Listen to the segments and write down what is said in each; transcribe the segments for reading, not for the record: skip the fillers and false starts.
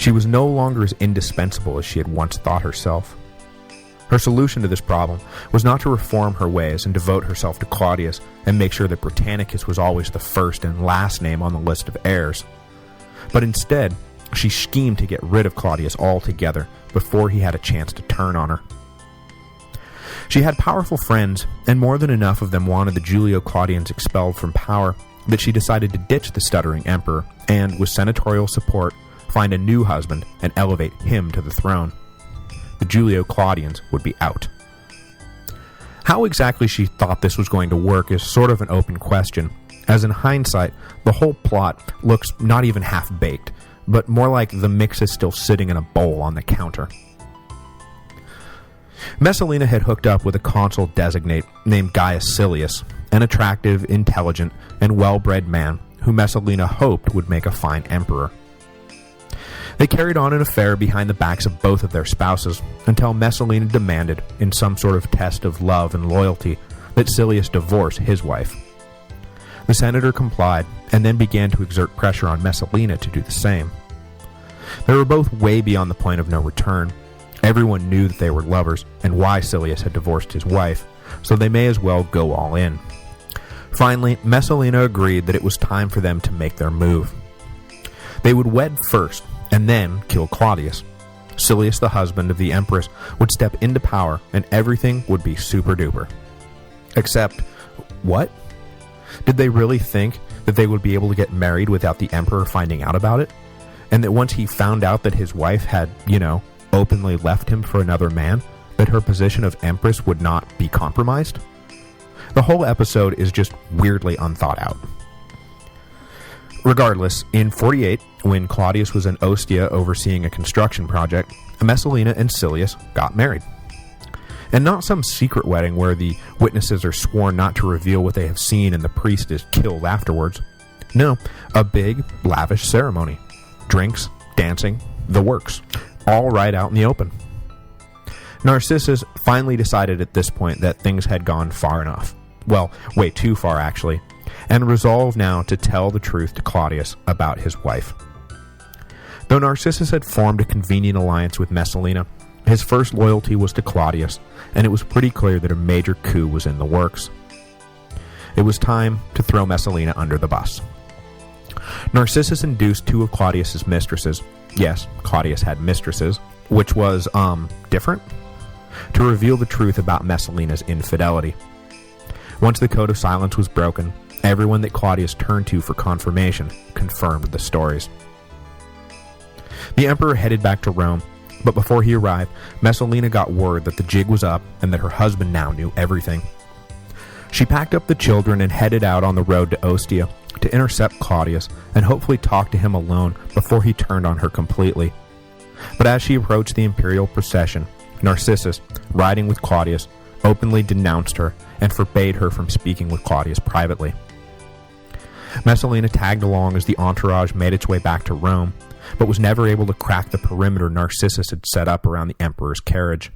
She was no longer as indispensable as she had once thought herself. Her solution to this problem was not to reform her ways and devote herself to Claudius and make sure that Britannicus was always the first and last name on the list of heirs. But instead, she schemed to get rid of Claudius altogether before he had a chance to turn on her. She had powerful friends, and more than enough of them wanted the Julio-Claudians expelled from power that she decided to ditch the stuttering emperor and, with senatorial support, find a new husband and elevate him to the throne. The Julio-Claudians would be out. How exactly she thought this was going to work is sort of an open question, as in hindsight, the whole plot looks not even half-baked, but more like the mix is still sitting in a bowl on the counter. Messalina had hooked up with a consul designate named Gaius Silius, an attractive, intelligent, and well-bred man who Messalina hoped would make a fine emperor. They carried on an affair behind the backs of both of their spouses until Messalina demanded, in some sort of test of love and loyalty, that Silius divorce his wife. The senator complied, and then began to exert pressure on Messalina to do the same. They were both way beyond the point of no return. Everyone knew that they were lovers, and why Silius had divorced his wife, so they may as well go all in. Finally, Messalina agreed that it was time for them to make their move. They would wed first, and then kill Claudius. Silius, the husband of the Empress, would step into power, and everything would be super-duper. Except, what? Did they really think that they would be able to get married without the Emperor finding out about it? And that once he found out that his wife had, openly left him for another man, that her position of Empress would not be compromised? The whole episode is just weirdly unthought out. Regardless, in 48, when Claudius was in Ostia overseeing a construction project, Messalina and Silius got married. And not some secret wedding where the witnesses are sworn not to reveal what they have seen and the priest is killed afterwards. No, a big, lavish ceremony. Drinks, dancing, the works. All right out in the open. Narcissus finally decided at this point that things had gone far enough. Well, way too far actually, and resolved now to tell the truth to Claudius about his wife. Though Narcissus had formed a convenient alliance with Messalina, his first loyalty was to Claudius, and it was pretty clear that a major coup was in the works. It was time to throw Messalina under the bus. Narcissus induced two of Claudius's mistresses, yes, Claudius had mistresses, which was, different, to reveal the truth about Messalina's infidelity. Once the code of silence was broken, everyone that Claudius turned to for confirmation confirmed the stories. The emperor headed back to Rome, but before he arrived, Messalina got word that the jig was up and that her husband now knew everything. She packed up the children and headed out on the road to Ostia to intercept Claudius and hopefully talk to him alone before he turned on her completely. But as she approached the imperial procession, Narcissus, riding with Claudius, openly denounced her and forbade her from speaking with Claudius privately. Messalina tagged along as the entourage made its way back to Rome, but was never able to crack the perimeter Narcissus had set up around the emperor's carriage.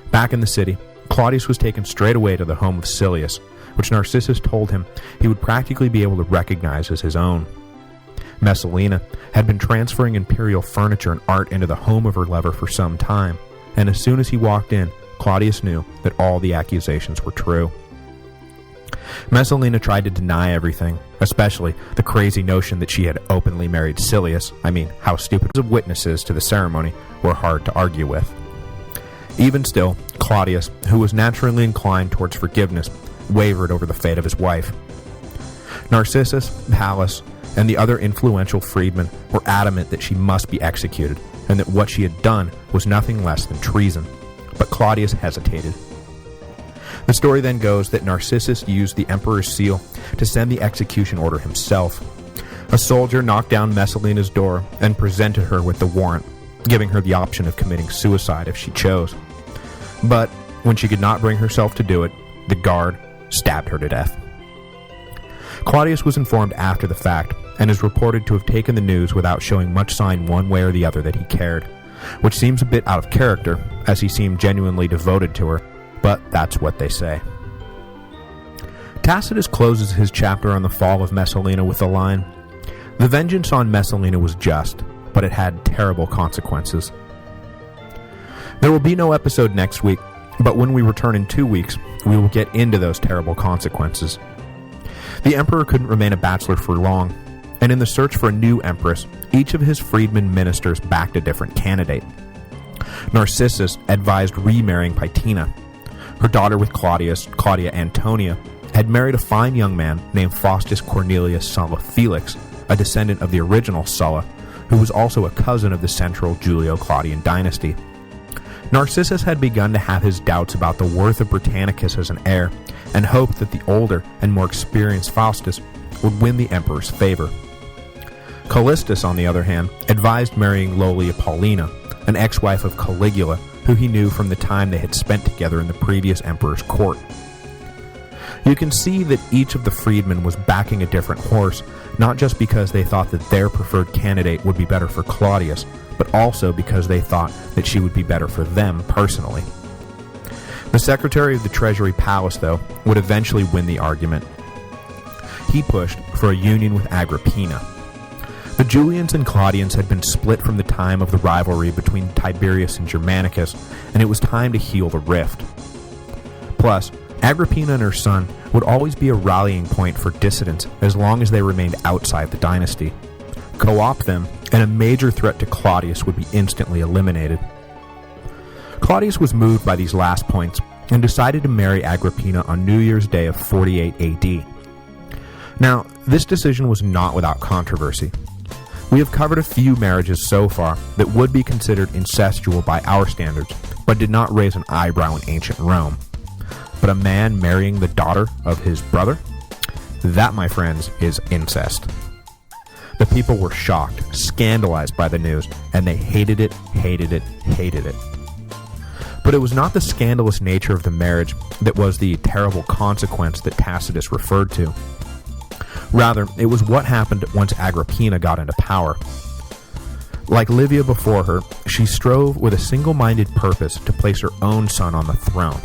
Back in the city, Claudius was taken straight away to the home of Silius, which Narcissus told him he would practically be able to recognize as his own. Messalina had been transferring imperial furniture and art into the home of her lover for some time, and as soon as he walked in, Claudius knew that all the accusations were true. Messalina tried to deny everything, especially the crazy notion that she had openly married Silius. I mean, how stupid. Of witnesses to the ceremony were hard to argue with. Even still, Claudius, who was naturally inclined towards forgiveness, wavered over the fate of his wife. Narcissus, Pallas, and the other influential freedmen were adamant that she must be executed, and that what she had done was nothing less than treason. But Claudius hesitated. The story then goes that Narcissus used the emperor's seal to send the execution order himself. A soldier knocked down Messalina's door and presented her with the warrant, giving her the option of committing suicide if she chose. But when she could not bring herself to do it, the guard stabbed her to death. Claudius was informed after the fact, and is reported to have taken the news without showing much sign one way or the other that he cared, which seems a bit out of character, as he seemed genuinely devoted to her, but that's what they say. Tacitus closes his chapter on the fall of Messalina with the line, "The vengeance on Messalina was just, but it had terrible consequences. There will be no episode next week, but when we return in 2 weeks, we will get into those terrible consequences. The emperor couldn't remain a bachelor for long, and in the search for a new empress, each of his freedman ministers backed a different candidate. Narcissus advised remarrying Paetina. Her daughter with Claudius, Claudia Antonia, had married a fine young man named Faustus Cornelius Sulla Felix, a descendant of the original Sulla, who was also a cousin of the central Julio-Claudian dynasty. Narcissus had begun to have his doubts about the worth of Britannicus as an heir, and hoped that the older and more experienced Faustus would win the emperor's favor. Callistus, on the other hand, advised marrying Lolia Paulina, an ex-wife of Caligula, who he knew from the time they had spent together in the previous emperor's court. You can see that each of the freedmen was backing a different horse, not just because they thought that their preferred candidate would be better for Claudius, but also because they thought that she would be better for them personally. The Secretary of the Treasury Palace, though, would eventually win the argument. He pushed for a union with Agrippina. The Julians and Claudians had been split from the time of the rivalry between Tiberius and Germanicus, and it was time to heal the rift. Plus, Agrippina and her son would always be a rallying point for dissidents as long as they remained outside the dynasty. Co-opt them, and a major threat to Claudius would be instantly eliminated. Claudius was moved by these last points and decided to marry Agrippina on New Year's Day of 48 AD. Now, this decision was not without controversy. We have covered a few marriages so far that would be considered incestual by our standards, but did not raise an eyebrow in ancient Rome. But a man marrying the daughter of his brother? That, my friends, is incest. The people were shocked, scandalized by the news, and they hated it, hated it, hated it. But it was not the scandalous nature of the marriage that was the terrible consequence that Tacitus referred to. Rather, it was what happened once Agrippina got into power. Like Livia before her, she strove with a single-minded purpose to place her own son on the throne,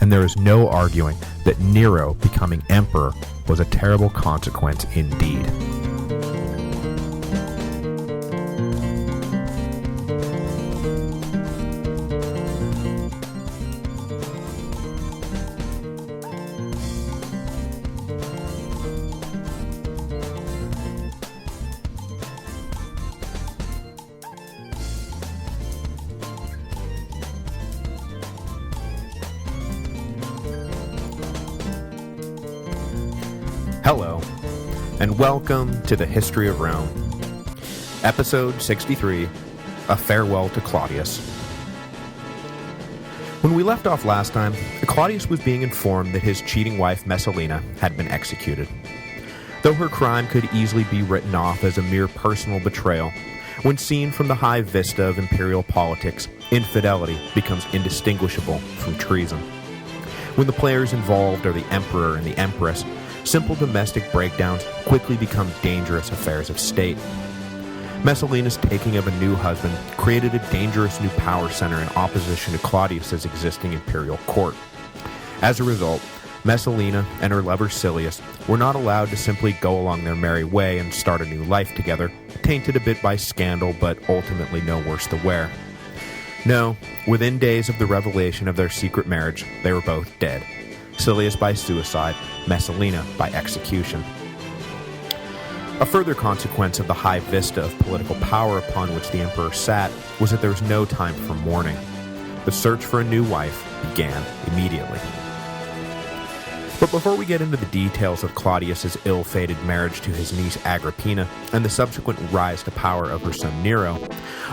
and there is no arguing that Nero becoming emperor was a terrible consequence indeed. Hello, and welcome to the History of Rome, Episode 63, A Farewell to Claudius. When we left off last time, Claudius was being informed that his cheating wife Messalina had been executed. Though her crime could easily be written off as a mere personal betrayal, when seen from the high vista of imperial politics, infidelity becomes indistinguishable from treason. When the players involved are the emperor and the empress, simple domestic breakdowns quickly become dangerous affairs of state. Messalina's taking of a new husband created a dangerous new power center in opposition to Claudius's existing imperial court. As a result, Messalina and her lover Silius were not allowed to simply go along their merry way and start a new life together, tainted a bit by scandal but ultimately no worse the wear. No, within days of the revelation of their secret marriage, they were both dead. Silius by suicide, Messalina by execution. A further consequence of the high vista of political power upon which the emperor sat was that there was no time for mourning. The search for a new wife began immediately. But before we get into the details of Claudius's ill-fated marriage to his niece Agrippina and the subsequent rise to power of her son Nero,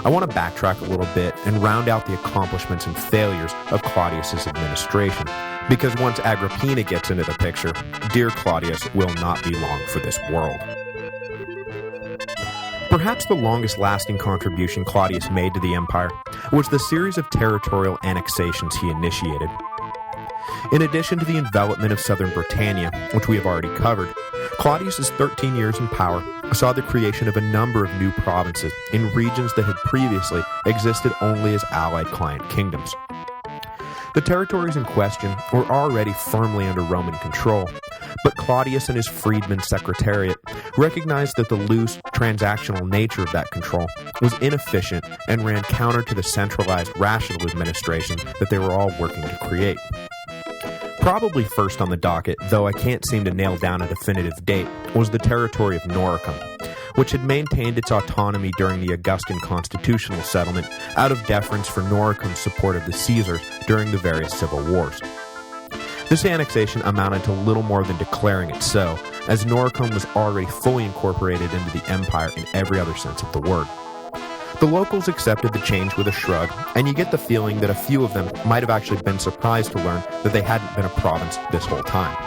I want to backtrack a little bit and round out the accomplishments and failures of Claudius's administration, because once Agrippina gets into the picture, dear Claudius will not be long for this world. Perhaps the longest-lasting contribution Claudius made to the empire was the series of territorial annexations he initiated. In addition to the envelopment of southern Britannia, which we have already covered, Claudius's 13 years in power saw the creation of a number of new provinces in regions that had previously existed only as allied client kingdoms. The territories in question were already firmly under Roman control, but Claudius and his freedman secretariat recognized that the loose, transactional nature of that control was inefficient and ran counter to the centralized, rational administration that they were all working to create. Probably first on the docket, though I can't seem to nail down a definitive date, was the territory of Noricum, which had maintained its autonomy during the Augustan constitutional settlement out of deference for Noricum's support of the Caesars during the various civil wars. This annexation amounted to little more than declaring it so, as Noricum was already fully incorporated into the empire in every other sense of the word. The locals accepted the change with a shrug, and you get the feeling that a few of them might have actually been surprised to learn that they hadn't been a province this whole time.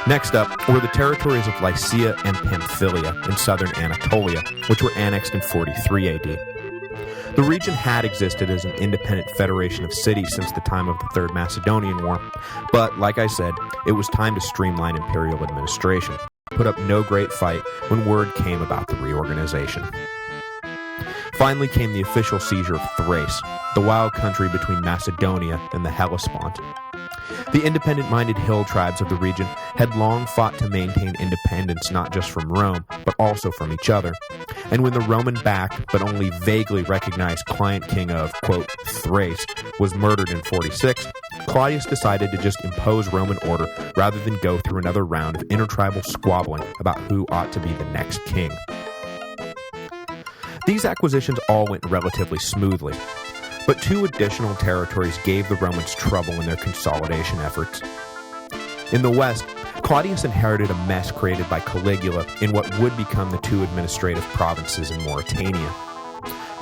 Next up were the territories of Lycia and Pamphylia in southern Anatolia, which were annexed in 43 AD. The region had existed as an independent federation of cities since the time of the Third Macedonian War, but, like I said, it was time to streamline imperial administration. Put up no great fight when word came about the reorganization. Finally came the official seizure of Thrace, the wild country between Macedonia and the Hellespont. The independent-minded hill tribes of the region had long fought to maintain independence not just from Rome, but also from each other, and when the Roman-backed but only vaguely recognized client king of, quote, Thrace was murdered in 46, Claudius decided to just impose Roman order rather than go through another round of intertribal squabbling about who ought to be the next king. These acquisitions all went relatively smoothly, but two additional territories gave the Romans trouble in their consolidation efforts. In the west, Claudius inherited a mess created by Caligula in what would become the two administrative provinces in Mauritania.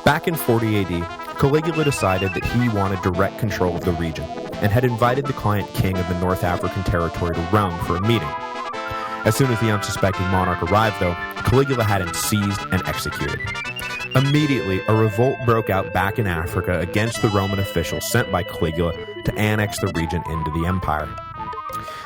Back in 40 AD, Caligula decided that he wanted direct control of the region, and had invited the client king of the North African territory to Rome for a meeting. As soon as the unsuspecting monarch arrived, though, Caligula had him seized and executed. Immediately, a revolt broke out back in Africa against the Roman officials sent by Caligula to annex the region into the empire.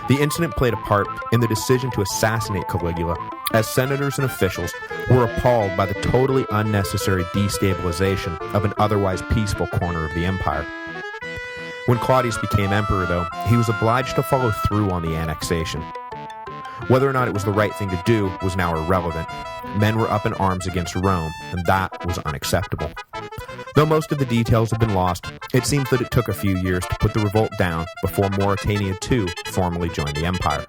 The incident played a part in the decision to assassinate Caligula, as senators and officials were appalled by the totally unnecessary destabilization of an otherwise peaceful corner of the empire. When Claudius became emperor, though, he was obliged to follow through on the annexation. Whether or not it was the right thing to do was now irrelevant. Men were up in arms against Rome, and that was unacceptable. Though most of the details have been lost, it seems that it took a few years to put the revolt down before Mauritania too formally joined the empire.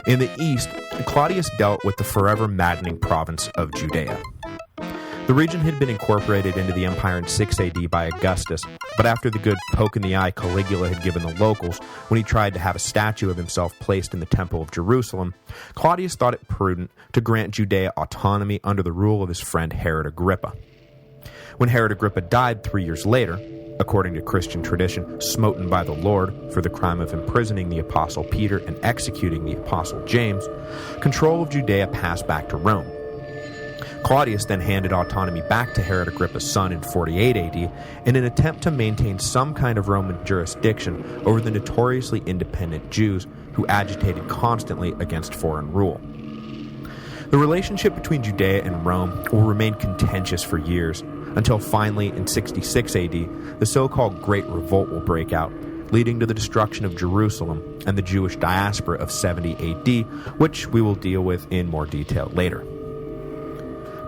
In the east, Claudius dealt with the forever maddening province of Judea. The region had been incorporated into the empire in 6 AD by Augustus, but after the good poke in the eye Caligula had given the locals when he tried to have a statue of himself placed in the Temple of Jerusalem, Claudius thought it prudent to grant Judea autonomy under the rule of his friend Herod Agrippa. When Herod Agrippa died 3 years later, according to Christian tradition, smoten by the Lord for the crime of imprisoning the Apostle Peter and executing the Apostle James, control of Judea passed back to Rome. Claudius then handed autonomy back to Herod Agrippa's son in 48 AD in an attempt to maintain some kind of Roman jurisdiction over the notoriously independent Jews who agitated constantly against foreign rule. The relationship between Judea and Rome will remain contentious for years, until finally, in 66 AD, the so-called Great Revolt will break out, leading to the destruction of Jerusalem and the Jewish diaspora of 70 AD, which we will deal with in more detail later.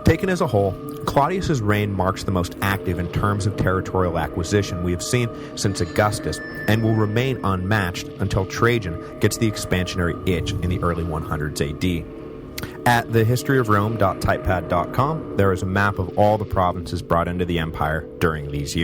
Taken as a whole, Claudius's reign marks the most active in terms of territorial acquisition we have seen since Augustus, and will remain unmatched until Trajan gets the expansionary itch in the early 100s AD. At thehistoryofrome.typepad.com, there is a map of all the provinces brought into the empire during these years.